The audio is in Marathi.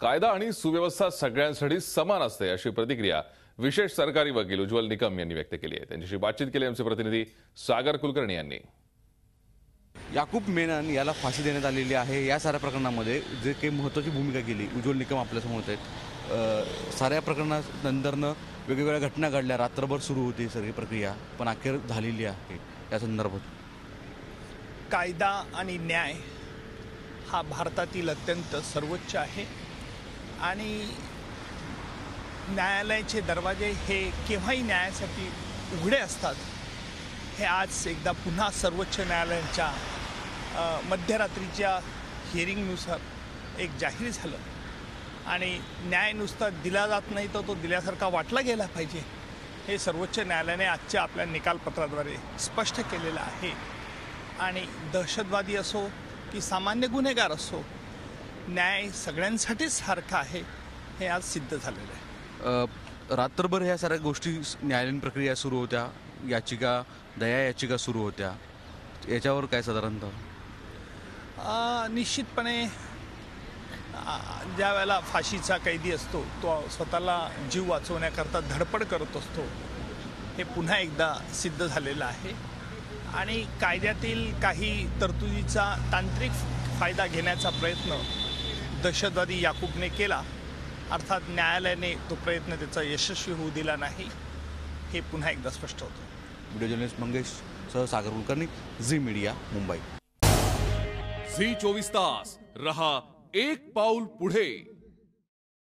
कायदा आणि सुव्यवस्था सगळ्यांसाठी समान असते अशी प्रतिक्रिया विशेष सरकारी वकील उज्ज्वल निकम यांनी व्यक्त केली आहे। त्यांच्याशी बातचीत केली आमचे प्रतिनिधी सागर कुलकर्णी यांनी। याकूब मेनन याला फाशी देण्यात आलेली आहे। या साऱ्या प्रकरणामध्ये जे काही महत्त्वाची भूमिका केली उज्ज्वल निकम आपल्यासमोर आहेत। साऱ्या प्रकरणानंतरनं वेगवेगळ्या घटना घडल्या, रात्रभर सुरू होती सगळी प्रक्रिया, पण अखेर झालेली आहे। या संदर्भात कायदा आणि न्याय हा भारतातील अत्यंत सर्वोच्च आहे आणि न्यायालयाचे दरवाजे हे केव्हाही न्यायासाठी उघडे असतात। हे आज एकदा पुन्हा सर्वोच्च न्यायालयाच्या मध्यरात्रीच्या हिअरिंगनुसार एक जाहीर झालं आणि न्याय नुसता दिला जात नाही तर तो दिल्यासारखा वाटला गेला पाहिजे, हे सर्वोच्च न्यायालयाने आजच्या आपल्या निकालपत्राद्वारे स्पष्ट केलेलं आहे। आणि दहशतवादी असो की सामान्य गुन्हेगार असो, न्याय सगळ्यांसाठीच सारखा आहे हे आज सिद्ध झालेलं आहे। रात्रभर ह्या साऱ्या गोष्टी न्यायालयीन प्रक्रिया सुरू होत्या, याचिका दया याचिका सुरू होत्या, याच्यावर काय साधारणतः निश्चितपणे ज्या वेळेला फाशीचा कैदी असतो तो स्वतःला जीव वाचवण्याकरता धडपड करत असतो, हे पुन्हा एकदा सिद्ध झालेलं आहे। आणि कायद्यातील काही तरतुदीचा तांत्रिक फायदा घेण्याचा प्रयत्न दहशतवादी याकूबने केला, अर्थात न्यायालयाने तो प्रयत्न त्याचा यशस्वी होऊ दिला नाही, हे पुन्हा एकदा स्पष्ट होतं। व्हिडिओ जर्नलिस्ट मंगेश सह सागर कुलकर्णी, झी मीडिया, मुंबई। झी 24 तास रहा एक पाऊल पुढे।